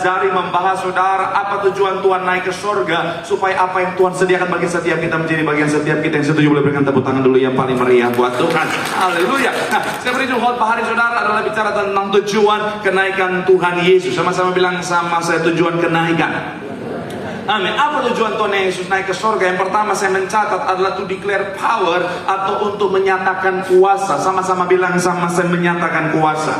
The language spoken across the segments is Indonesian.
Zari membahas saudara apa tujuan Tuhan naik ke surga, supaya apa yang Tuhan sediakan bagi setiap kita menjadi bagian setiap kita. Yang setuju boleh berikan tepuk tangan dulu yang paling meriah buat Tuhan. Haleluya. Nah, saya beri khotbah hari saudara adalah bicara tentang tujuan kenaikan Tuhan Yesus. Sama-sama bilang sama saya, tujuan kenaikan. Amin. Apa tujuan Tuhan Yesus naik ke surga? Yang pertama saya mencatat adalah to declare power, atau untuk menyatakan kuasa. Sama-sama bilang sama saya, menyatakan kuasa.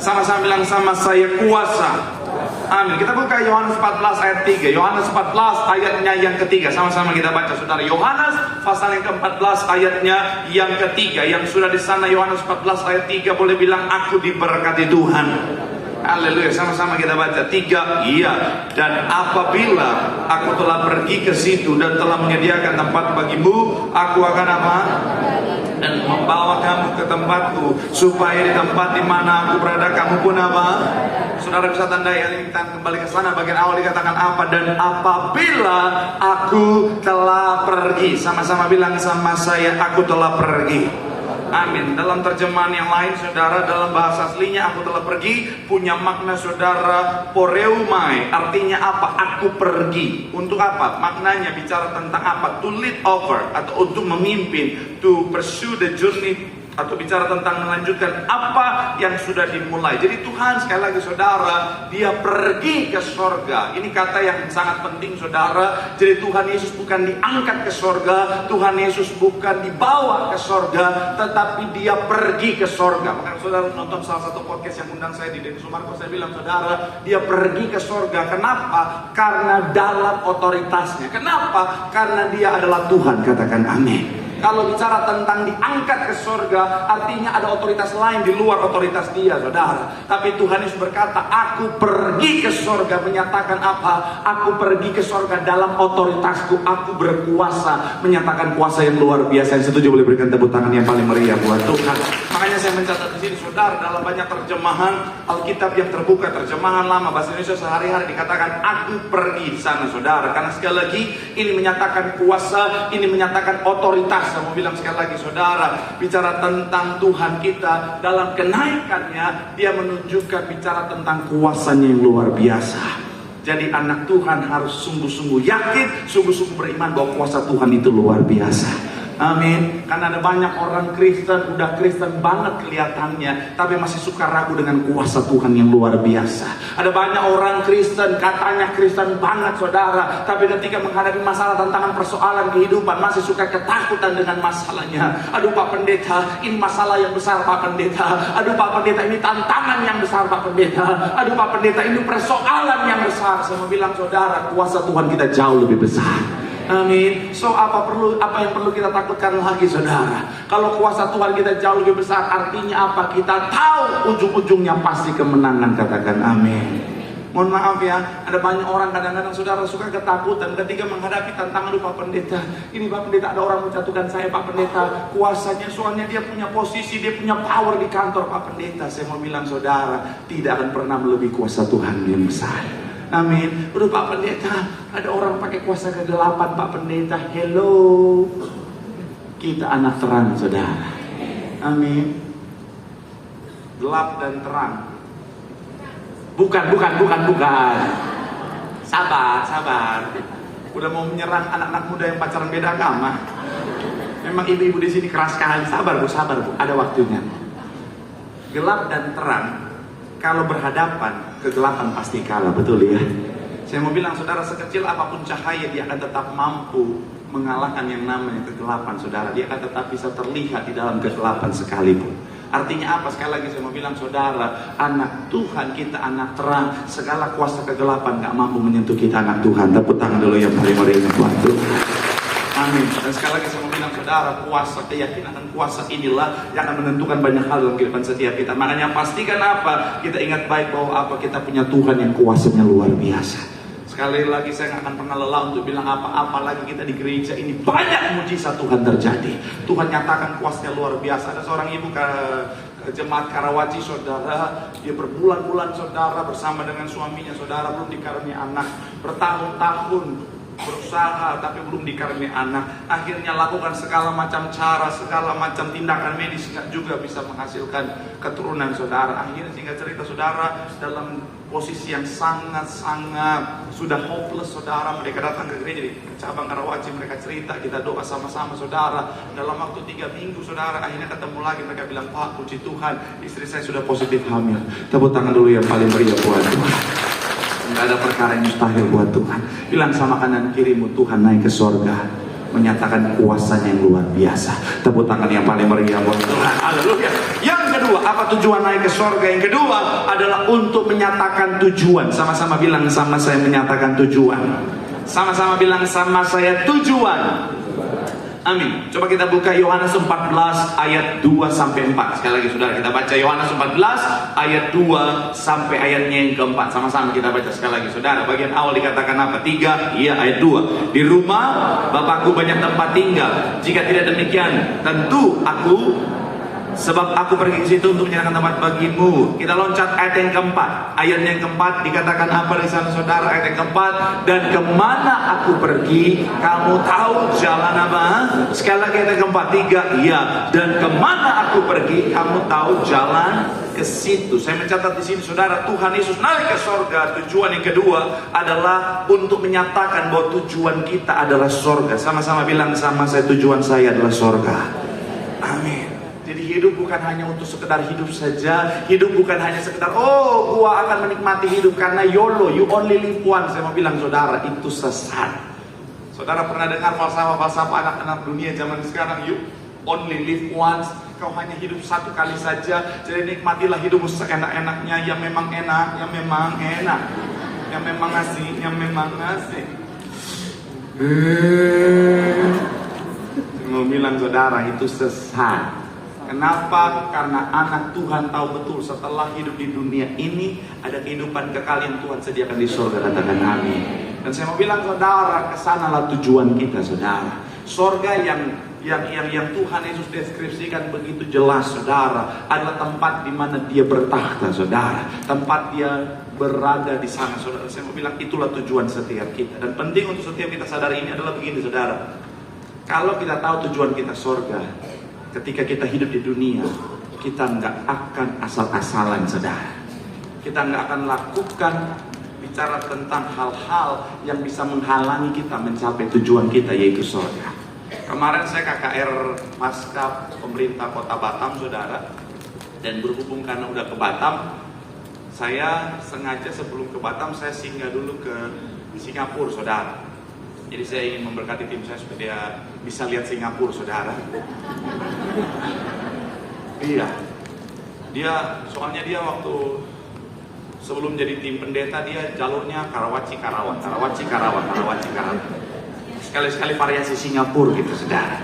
Sama-sama bilang sama saya, kuasa. Amin. Kita buka Yohanes 14 ayat 3. Yohanes 14 ayatnya yang ketiga. Sama-sama kita baca saudara. Yohanes pasal yang ke-14 ayatnya yang ketiga. Yang sudah di sana Yohanes 14 ayat 3 boleh bilang aku diberkati Tuhan. Haleluya. Sama-sama kita baca. 3. Iya. Dan apabila aku telah pergi ke situ dan telah menyediakan tempat bagimu, aku akan apa? Dan membawa kamu ke tempatku, supaya di tempat di mana aku berada kamu pun apa? Saudara bisa tandai yang kita kembali ke sana. Bagian awal dikatakan apa? Dan apabila aku telah pergi. Sama-sama bilang sama saya, aku telah pergi. Amin. Dalam terjemahan yang lain saudara, dalam bahasa aslinya aku telah pergi punya makna saudara poreumai. Artinya apa? Aku pergi. Untuk apa? Maknanya bicara tentang apa? To lead over, atau untuk memimpin. To pursue the journey, atau bicara tentang melanjutkan apa yang sudah dimulai. Jadi Tuhan sekali lagi saudara, dia pergi ke sorga. Ini kata yang sangat penting saudara. Jadi Tuhan Yesus bukan diangkat ke sorga, Tuhan Yesus bukan dibawa ke sorga, tetapi dia pergi ke sorga. Makanya saudara nonton salah satu podcast yang undang saya di Denny Sumarko, saya bilang saudara, dia pergi ke sorga. Kenapa? Karena dalam otoritasnya. Kenapa? Karena dia adalah Tuhan. Katakan amin. Kalau bicara tentang diangkat ke surga, artinya ada otoritas lain di luar otoritas dia, saudara. Tapi Tuhan Yesus berkata, aku pergi ke surga, menyatakan apa? Aku pergi ke surga dalam otoritasku, aku berkuasa, menyatakan kuasa yang luar biasa. Yang setuju boleh berikan tepuk tangan yang paling meriah buat Tuhan. Makanya saya mencatat di sini, saudara, dalam banyak terjemahan Alkitab yang terbuka, terjemahan lama bahasa Indonesia sehari-hari dikatakan aku pergi di sana, saudara. Karena sekali lagi ini menyatakan kuasa, ini menyatakan otoritas. Saya mau bilang sekali lagi saudara, bicara tentang Tuhan kita dalam kenaikannya, dia menunjukkan bicara tentang kuasanya yang luar biasa. Jadi anak Tuhan harus sungguh-sungguh yakin, sungguh-sungguh beriman bahwa kuasa Tuhan itu luar biasa. Amin. Karena ada banyak orang Kristen, udah Kristen banget kelihatannya, tapi masih suka ragu dengan kuasa Tuhan yang luar biasa. Ada banyak orang Kristen, katanya Kristen banget saudara, tapi ketika menghadapi masalah, tantangan, persoalan kehidupan, masih suka ketakutan dengan masalahnya. Aduh Pak Pendeta, ini masalah yang besar Pak Pendeta. Aduh Pak Pendeta, ini tantangan yang besar Pak Pendeta. Aduh Pak Pendeta, ini persoalan yang besar. Saya mau bilang saudara, kuasa Tuhan kita jauh lebih besar. Amin. So apa yang perlu kita takutkan lagi saudara? Kalau kuasa Tuhan kita jauh lebih besar, artinya apa? Kita tahu ujung-ujungnya pasti kemenangan. Katakan amin. Mohon maaf ya, ada banyak orang kadang-kadang saudara suka ketakutan ketika menghadapi tantangan. Pak Pendeta, ini Pak Pendeta ada orang menjatuhkan saya Pak Pendeta. Kuasanya soalnya dia punya posisi, dia punya power di kantor Pak Pendeta. Saya mau bilang saudara, tidak akan pernah melebihi kuasa Tuhan yang besar. Amin. Udah Pak Pendeta, ada orang pakai kuasa kegelapan Pak Pendeta. Hello, kita anak terang saudara. Amin. Gelap dan terang. Bukan. Sabar. Udah mau menyerang anak-anak muda yang pacaran beda agama. Memang ibu-ibu di sini keras sekali. Sabar bu. Ada waktunya. Gelap dan terang, kalau berhadapan, kegelapan pasti kalah, betul ya? Saya mau bilang saudara, sekecil apapun cahaya, dia akan tetap mampu mengalahkan yang namanya kegelapan saudara. Dia akan tetap bisa terlihat di dalam kegelapan sekalipun. Artinya apa? Sekali lagi saya mau bilang saudara, anak Tuhan kita anak terang. Segala kuasa kegelapan gak mampu menyentuh kita anak Tuhan. Tepuk tangan dulu yang paling meriah buat Tuhan. Amin. Dan sekali lagi saya mau bilang saudara, kuasa, keyakinan dan kuasa inilah yang akan menentukan banyak hal dalam kehidupan setiap kita. Makanya pastikan apa? Kita ingat baik bahwa apa? Kita punya Tuhan yang kuasanya luar biasa. Sekali lagi saya gak akan pernah lelah untuk bilang apa lagi kita di gereja ini banyak mujizat Tuhan terjadi. Tuhan nyatakan kuasanya luar biasa. Ada seorang ibu ke jemaat Karawaci saudara, dia berbulan-bulan saudara bersama dengan suaminya saudara, belum dikaruniai anak, bertahun-tahun berusaha tapi belum dikaruniai anak. Akhirnya lakukan segala macam cara, segala macam tindakan medis, nggak juga bisa menghasilkan keturunan saudara. Akhirnya singkat cerita saudara, dalam posisi yang sangat-sangat sudah hopeless saudara. Mereka datang ke gereja di cabang Karawaci, mereka cerita, kita doa sama-sama saudara. Dalam waktu 3 minggu saudara, akhirnya ketemu lagi, mereka bilang, Pak puji Tuhan istri saya sudah positif hamil. Tepuk tangan dulu yang paling meriah buat Tuhan. Tidak ada perkara yang mustahil buat Tuhan. Bilang sama kanan kirimu, Tuhan naik ke sorga, menyatakan kuasanya yang luar biasa. Tepuk tangan yang paling meriah buat Tuhan. Haleluya. Yang kedua, apa tujuan naik ke sorga? Yang kedua adalah untuk menyatakan tujuan. Sama-sama bilang sama saya, menyatakan tujuan. Sama-sama bilang sama saya, tujuan. Amin. Coba kita buka Yohanes 14 ayat 2 sampai 4. Sekali lagi saudara, kita baca Yohanes 14 ayat 2 sampai ayatnya yang keempat. Sama-sama kita baca sekali lagi saudara. Bagian awal dikatakan apa? 3, iya ayat 2. Di rumah Bapakku banyak tempat tinggal. Jika tidak demikian, tentu sebab aku pergi ke situ untuk menyediakan tempat bagimu. Kita loncat ayat yang keempat. Ayat yang keempat dikatakan apa di sana saudara? Ayat yang keempat, dan kemana aku pergi, kamu tahu jalan apa? Sekali lagi ayat yang keempat, 3, iya. Dan kemana aku pergi, kamu tahu jalan ke situ. Saya mencatat di sini saudara, Tuhan Yesus naik ke sorga. Tujuan yang kedua adalah untuk menyatakan bahwa tujuan kita adalah sorga. Sama-sama bilang sama saya, tujuan saya adalah sorga. Amin. Jadi hidup bukan hanya untuk sekedar hidup saja. Hidup bukan hanya sekedar, oh gua akan menikmati hidup karena YOLO, you only live once. Saya mau bilang saudara, itu sesat. Saudara pernah dengar falsafah anak-anak dunia zaman sekarang, you only live once. Kau hanya hidup satu kali saja. Jadi nikmatilah hidupmu seenak-enaknya. Yang memang enak, yang memang enak, yang memang ngasih, yang memang ngasih. Saya mau bilang saudara, itu sesat. Kenapa? Karena anak Tuhan tahu betul setelah hidup di dunia ini ada kehidupan kekal yang Tuhan sediakan di surga. Katakan amin. Dan saya mau bilang saudara, kesanalah tujuan kita saudara. Surga yang Tuhan Yesus deskripsikan begitu jelas saudara, adalah tempat di mana Dia bertakhta saudara, tempat Dia berada di sana saudara. Saya mau bilang itulah tujuan setiap kita. Dan penting untuk setiap kita sadari ini adalah begini saudara. Kalau kita tahu tujuan kita surga, ketika kita hidup di dunia, kita nggak akan asal-asalan saudara. Kita nggak akan lakukan bicara tentang hal-hal yang bisa menghalangi kita mencapai tujuan kita, yaitu surga. Kemarin saya KKR Pasca pemerintah kota Batam saudara. Dan berhubung karena udah ke Batam, saya sengaja sebelum ke Batam saya singgah dulu ke Singapura saudara. Jadi saya ingin memberkati tim saya supaya dia bisa lihat Singapura saudara. Iya. Soalnya dia waktu sebelum jadi tim pendeta dia jalurnya Karawaci Karawang. Sekali-sekali variasi Singapura gitu saudara.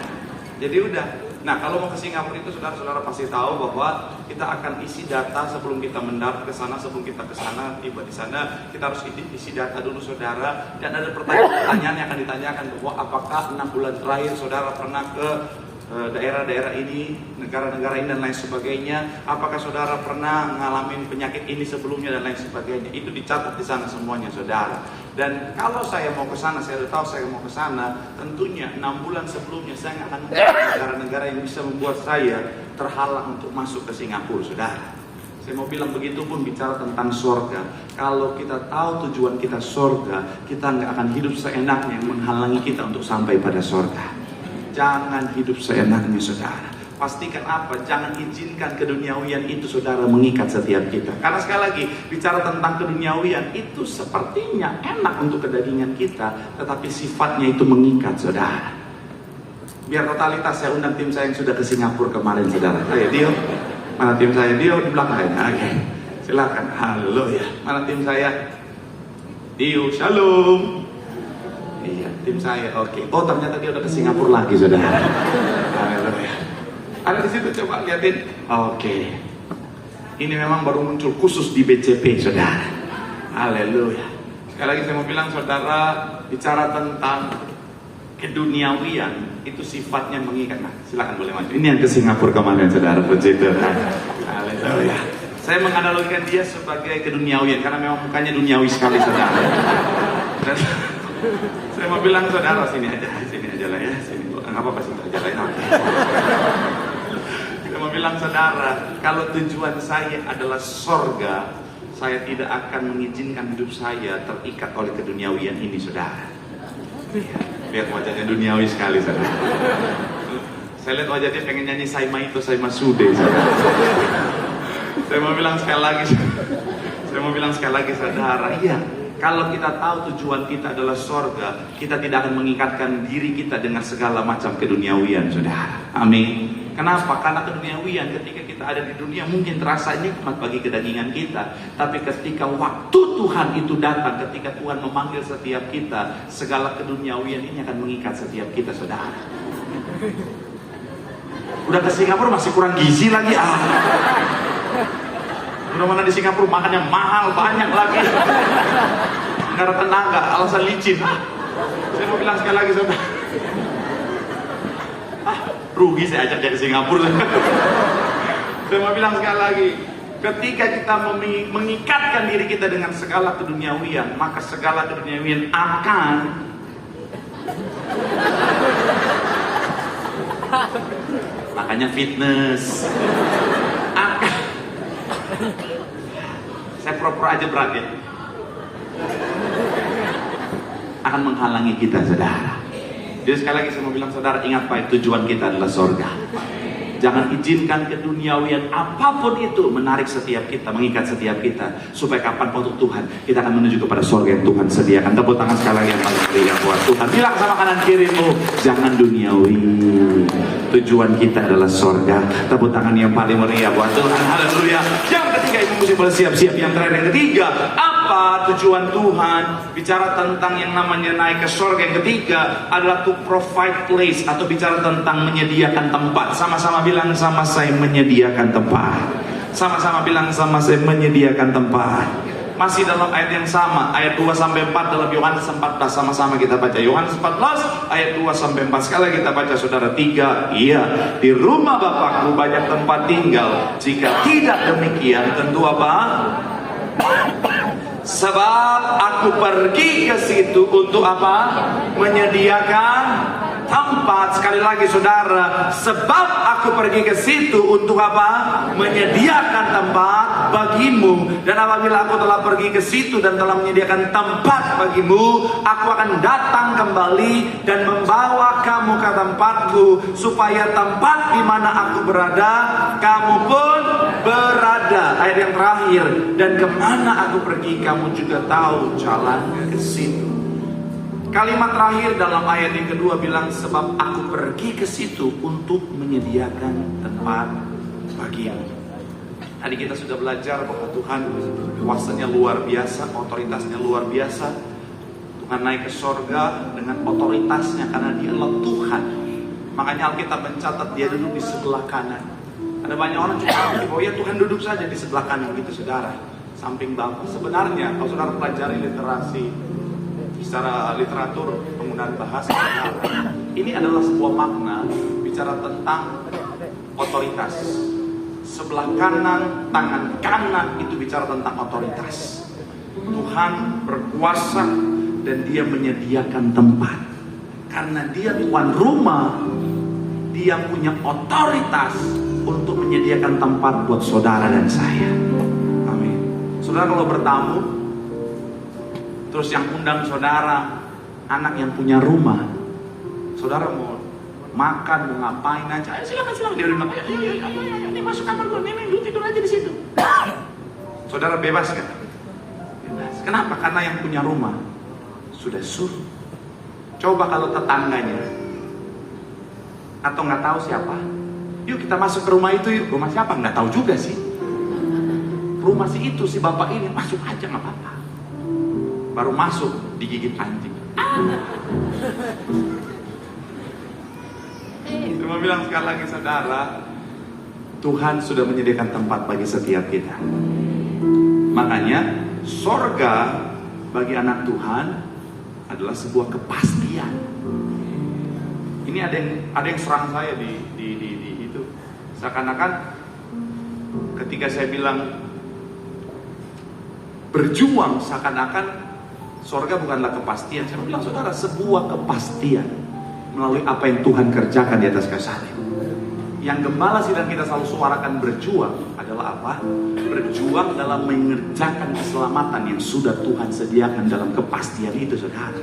Jadi udah. Nah kalau mau ke Singapura itu saudara-saudara pasti tahu bahwa kita akan isi data sebelum kita mendarat ke sana, sebelum kita ke sana, tiba di sana kita harus isi data dulu saudara. Dan ada pertanyaan yang akan ditanyakan bahwa apakah 6 bulan terakhir saudara pernah ke daerah-daerah ini, negara-negara ini dan lain sebagainya. Apakah saudara pernah ngalamin penyakit ini sebelumnya dan lain sebagainya. Itu dicatat di sana semuanya saudara. Dan kalau saya mau ke sana, saya sudah tahu saya mau ke sana, tentunya 6 bulan sebelumnya saya nggak akan mencari negara-negara yang bisa membuat saya terhalang untuk masuk ke Singapura saudara. Saya mau bilang begitu pun bicara tentang sorga. Kalau kita tahu tujuan kita sorga, kita nggak akan hidup seenaknya yang menghalangi kita untuk sampai pada sorga. Jangan hidup seenaknya saudara. Pastikan apa? Jangan izinkan keduniawian itu saudara mengikat setiap kita. Karena sekali lagi bicara tentang keduniawian itu sepertinya enak untuk kedagingan kita, tetapi sifatnya itu mengikat saudara. Biar totalitas saya undang tim saya yang sudah ke Singapura kemarin saudara. Ayo Dio, mana tim saya? Dio di belakang. Oke, silakan. Halo ya. Mana tim saya? Dio, shalom. Iya, tim saya. Oke. Oh, ternyata dia udah ke Singapura lagi, saudara. Haleluya. Ada di situ, coba liatin. Oke. Ini memang baru muncul khusus di BCP, saudara. Haleluya. Sekali lagi saya mau bilang, saudara, bicara tentang keduniawian itu sifatnya mengikat. Nah, silakan boleh maju. Ini yang ke Singapura kemarin, saudara. Puji Tuhan. Haleluya. Saya menganalogikan dia sebagai keduniawian karena memang mukanya duniawi sekali, saudara. Dan saya mau bilang saudara sini aja lah ya, sini nggak apa-apa sih aja lah ya. Saya mau bilang saudara, kalau tujuan saya adalah sorga, saya tidak akan mengizinkan hidup saya terikat oleh keduniawian ini, saudara. Lihat wajahnya duniawi sekali, saudara. Saya lihat wajahnya pengen nyanyi Saima itu, Saima Sude, saudara. Saya mau bilang sekali lagi, saudara, iya. Kalau kita tahu tujuan kita adalah sorga, kita tidak akan mengikatkan diri kita dengan segala macam keduniawian, saudara. Amin. Kenapa? Karena keduniawian ketika kita ada di dunia mungkin terasa nikmat bagi kedagingan kita. Tapi ketika waktu Tuhan itu datang, ketika Tuhan memanggil setiap kita, segala keduniawian ini akan mengikat setiap kita, saudara. Udah ke Singapura masih kurang gizi lagi. Udah mana di Singapura makannya mahal, banyak lagi. Nggak ada tenaga, alasan licin. Saya mau bilang sekali lagi, saudara. Rugi saya ajak dia ke Singapura. Saya mau bilang sekali lagi, ketika kita mengikatkan diri kita dengan segala keduniawian, maka segala keduniawian akan makanya fitness saya pura-pura aja berat ya, akan menghalangi kita, saudara. Jadi sekali lagi saya mau bilang, saudara, ingat baik, tujuan kita adalah sorga. Jangan izinkan keduniawian apapun itu menarik setiap kita, mengikat setiap kita, supaya kapan waktu Tuhan kita akan menuju kepada sorga yang Tuhan sediakan. Tepuk tangan sekali lagi yang paling meriah buat Tuhan. Bilang sama kanan kirimu, jangan duniawi. Tujuan kita adalah sorga. Tepuk tangan yang paling meriah buat Tuhan. Haleluya. Yang ketiga, ibu mesti bersiap-siap. Yang terakhir, yang ketiga, apa tujuan Tuhan? Bicara tentang yang namanya naik ke sorga. Yang ketiga adalah to provide place, atau bicara tentang menyediakan tempat. Sama-sama bilang sama saya, menyediakan tempat. Sama-sama bilang sama saya, menyediakan tempat. Masih dalam ayat yang sama, ayat 2-4 dalam Yohanes 14. Sama-sama kita baca Yohanes 14 ayat 2-4. Sekali lagi kita baca, saudara. 3. Iya, di rumah Bapakku banyak tempat tinggal. Jika tidak demikian, tentu apa? Sebab aku pergi ke situ untuk apa? Menyediakan tempat. Sekali lagi, saudara, sebab aku pergi ke situ untuk apa? Menyediakan tempat bagimu. Dan apabila aku telah pergi ke situ dan telah menyediakan tempat bagimu, aku akan datang kembali dan membawa kamu ke tempatku, supaya tempat di mana aku berada, kamu pun berada. Ayat yang terakhir, dan kemana aku pergi, kamu juga tahu jalan ke situ. Kalimat terakhir dalam ayat yang kedua bilang, sebab aku pergi ke situ untuk menyediakan tempat bagimu. Tadi kita sudah belajar bahwa Tuhan kuasanya luar biasa, otoritasnya luar biasa. Tuhan naik ke sorga dengan otoritasnya karena Dia adalah Tuhan. Makanya Alkitab mencatat Dia duduk di sebelah kanan. Ada banyak orang cuma oh ya Tuhan duduk saja di sebelah kanan gitu, saudara, samping Bapa. Sebenarnya kalau saudara pelajari literasi secara literatur penggunaan bahasa, ini adalah sebuah makna bicara tentang otoritas. Sebelah kanan, tangan kanan itu bicara tentang otoritas. Tuhan berkuasa dan Dia menyediakan tempat. Karena Dia tuan rumah, Dia punya otoritas untuk menyediakan tempat buat saudara dan saya. Amin. Saudara kalau bertamu, terus yang undang saudara, anak yang punya rumah, saudara mau makan, mau ngapain aja, silakan. Dia udah bilang, ayo, ini masuk kamar gue, ini lu tidur aja di situ. Saudara bebas kan? Bebas. Kenapa? Karena yang punya rumah sudah suruh. Coba kalau tetangganya atau nggak tahu siapa, yuk kita masuk ke rumah itu yuk. Rumah siapa? Nggak tahu juga sih. Rumah si itu, si bapak ini, masuk aja nggak apa-apa. Baru masuk digigit anjing. Saya mau bilang sekali lagi, saudara, Tuhan sudah menyediakan tempat bagi setiap kita. Makanya sorga bagi anak Tuhan adalah sebuah kepastian. Ini ada yang serang saya di itu. Seakan-akan ketika saya bilang berjuang, seakan-akan sorga bukanlah kepastian. Saya bilang, saudara, sebuah kepastian melalui apa yang Tuhan kerjakan di atas kayu salib. Yang gembala sidang kita selalu suarakan berjuang adalah adalah apa? Berjuang dalam mengerjakan keselamatan yang sudah Tuhan sediakan dalam kepastian itu, saudara.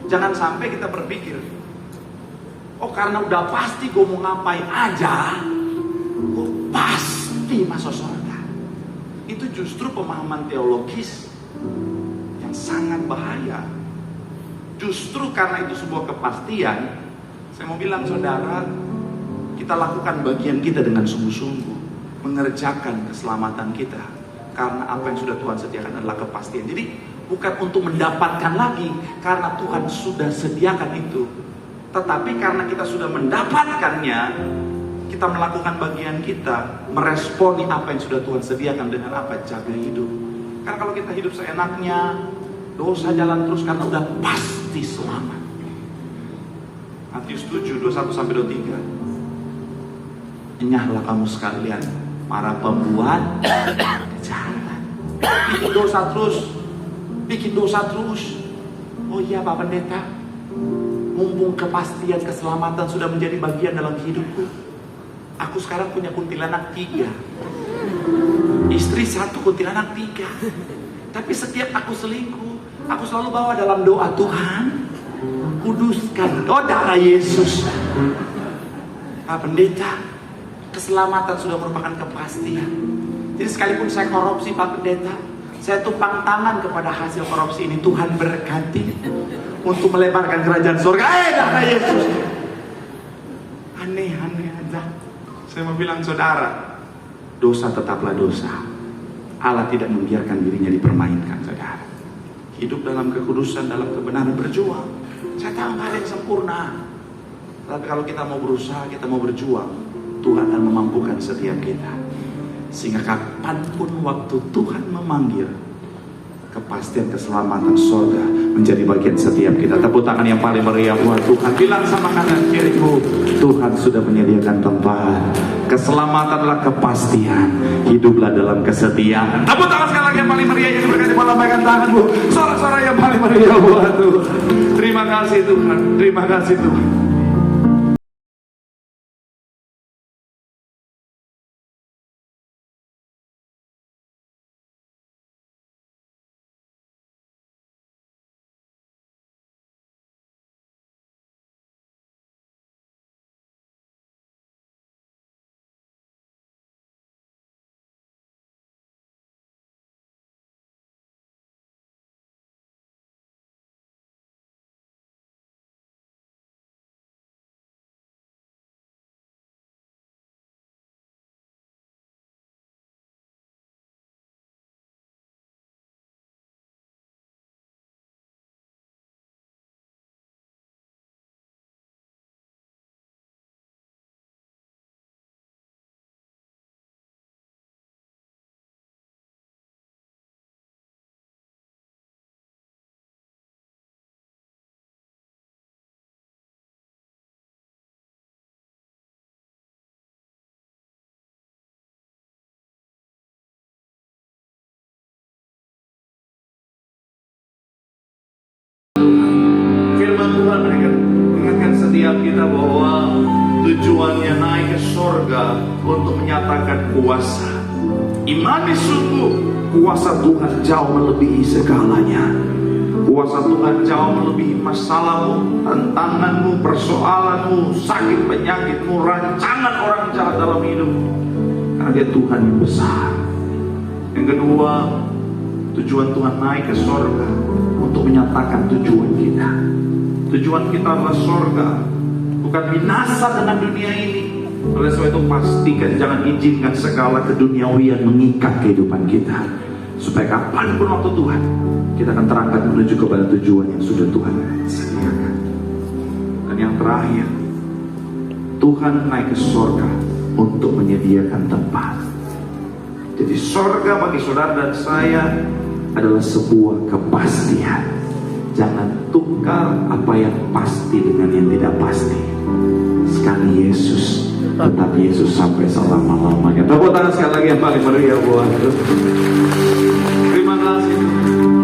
Jangan sampai kita berpikir, oh karena udah pasti gue mau ngapain aja, gue pasti masuk surga. Itu justru pemahaman teologis yang sangat bahaya. Justru karena itu sebuah kepastian, saya mau bilang saudara, kita lakukan bagian kita dengan sungguh-sungguh, mengerjakan keselamatan kita. Karena apa yang sudah Tuhan sediakan adalah kepastian. Jadi bukan untuk mendapatkan lagi, karena Tuhan sudah sediakan itu. Tetapi karena kita sudah mendapatkannya, kita melakukan bagian kita, meresponi apa yang sudah Tuhan sediakan dengan apa? Jaga hidup. Karena kalau kita hidup seenaknya, dosa jalan terus karena udah pasti selamat. Matius 7, 21-23. Enyahlah kamu sekalian, para pembuat kejahatan. Bikin dosa terus. Oh iya Pak Pendeta, mumpung kepastian keselamatan sudah menjadi bagian dalam hidupku, aku sekarang punya kuntilanak 3, istri 1, kuntilanak 3. Tapi setiap aku selingkuh, aku selalu bawa dalam doa, Tuhan kuduskan darah Yesus. Pak Pendeta, keselamatan sudah merupakan kepastian. Jadi sekalipun saya korupsi Pak Pendeta, saya tumpang tangan kepada hasil korupsi ini, Tuhan berkati untuk melebarkan kerajaan surga. Darah Yesus. Aneh aja. Saya mau bilang saudara, dosa tetaplah dosa. Allah tidak membiarkan dirinya dipermainkan, saudara. Hidup dalam kekudusan, dalam kebenaran, berjuang. Saya tahu nggak ada yang sempurna, tapi kalau kita mau berusaha, kita mau berjuang, Tuhan akan memampukan setiap kita. Sehingga kapanpun waktu Tuhan memanggil, kepastian keselamatan surga menjadi bagian setiap kita. Tepuk tangan yang paling meriah buat Tuhan. Bilang sama kanan kirimu, Tuhan sudah menyediakan tempat. Keselamatan adalah kepastian. Hiduplah dalam kesetiaan. Tepuk tangan sekali lagi yang paling meriah, yang berkati melambaikan tanganmu. Suara-suara yang paling meriah buat Tuhan. Terima kasih Tuhan. Terima kasih Tuhan. Firman Tuhan mengingatkan setiap kita bahwa tujuannya naik ke surga untuk menyatakan kuasa. Imani sungguh, kuasa Tuhan jauh melebihi segalanya. Kuasa Tuhan jauh melebihi masalahmu, tantanganmu, persoalanmu, sakit penyakitmu, rancangan orang jahat dalam hidupmu. Karena dia Tuhan yang besar. Yang kedua, tujuan Tuhan naik ke surga untuk menyatakan tujuan kita. Tujuan kita adalah surga, bukan binasa dengan dunia ini. Oleh sebab itu pastikan, jangan izinkan segala keduniawian mengikat kehidupan kita, supaya kapanpun waktu Tuhan, kita akan terangkat menuju kepada tujuan yang sudah Tuhan sediakan. Dan yang terakhir, Tuhan naik ke surga untuk menyediakan tempat. Jadi surga bagi saudara dan saya adalah sebuah kepastian. Jangan tukar apa yang pasti dengan yang tidak pasti. Sekali Yesus, tetap Yesus sampai selama-lamanya. Tepuk tangan sekali lagi yang paling meriah buat Tuhan. Terima kasih.